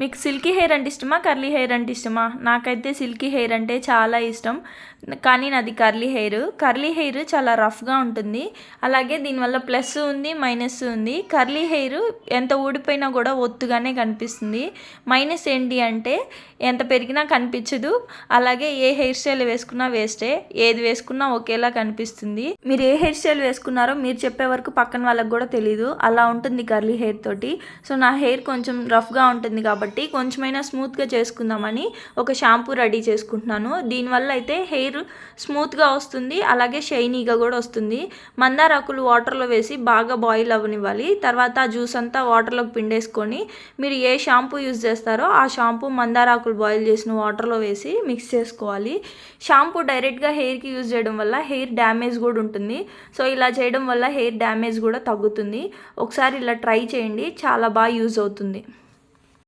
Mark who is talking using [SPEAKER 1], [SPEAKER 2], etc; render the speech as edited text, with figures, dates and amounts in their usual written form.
[SPEAKER 1] మీకు silky hair అంటే ఇష్టమా, కర్లీ హెయిర్ అంటే ఇష్టమా? నాకైతే సిల్కీ హెయిర్ అంటే చాలా ఇష్టం, కానీ నాది కర్లీ హెయిర్. కర్లీ హెయిర్ చాలా రఫ్గా ఉంటుంది, అలాగే దీనివల్ల ప్లస్ ఉంది మైనస్ ఉంది. కర్లీ హెయిర్ ఎంత ఊడిపోయినా కూడా ఒత్తుగానే కనిపిస్తుంది. మైనస్ ఏంటి అంటే ఎంత పెరిగినా కనిపించదు, అలాగే ఏ హెయిర్ స్టైల్ వేసుకున్నా వేస్టే, ఏది వేసుకున్నా ఒకేలా కనిపిస్తుంది. మీరు ఏ హెయిర్ స్టైల్ వేసుకున్నారో మీరు చెప్పే వరకు పక్కన వాళ్ళకి కూడా తెలీదు, అలా ఉంటుంది కర్లీ హెయిర్ తోటి. సో నా హెయిర్ కొంచెం రఫ్గా ఉంటుంది కాబట్టి కొంచెమైనా స్మూత్గా చేసుకుందామని ఒక షాంపూ రెడీ చేసుకుంటున్నాను. దీనివల్ల అయితే హెయిర్ స్మూత్గా వస్తుంది, అలాగే షైనీగా కూడా వస్తుంది. మందారాకులు వాటర్లో వేసి బాగా బాయిల్ అవ్వనివ్వాలి. తర్వాత ఆ జ్యూస్ అంతా వాటర్లోకి పిండేసుకొని మీరు ఏ షాంపూ యూజ్ చేస్తారో ఆ షాంపూ మందారాకులు బాయిల్ చేసిన వాటర్లో వేసి మిక్స్ చేసుకోవాలి. షాంపూ డైరెక్ట్గా హెయిర్కి యూజ్ చేయడం వల్ల హెయిర్ డ్యామేజ్ కూడా ఉంటుంది. సో ఇలా చేయడం వల్ల హెయిర్ డ్యామేజ్ కూడా తగ్గుతుంది. ఒకసారి ఇలా ట్రై చేయండి, చాలా బాగా యూజ్ అవుతుంది.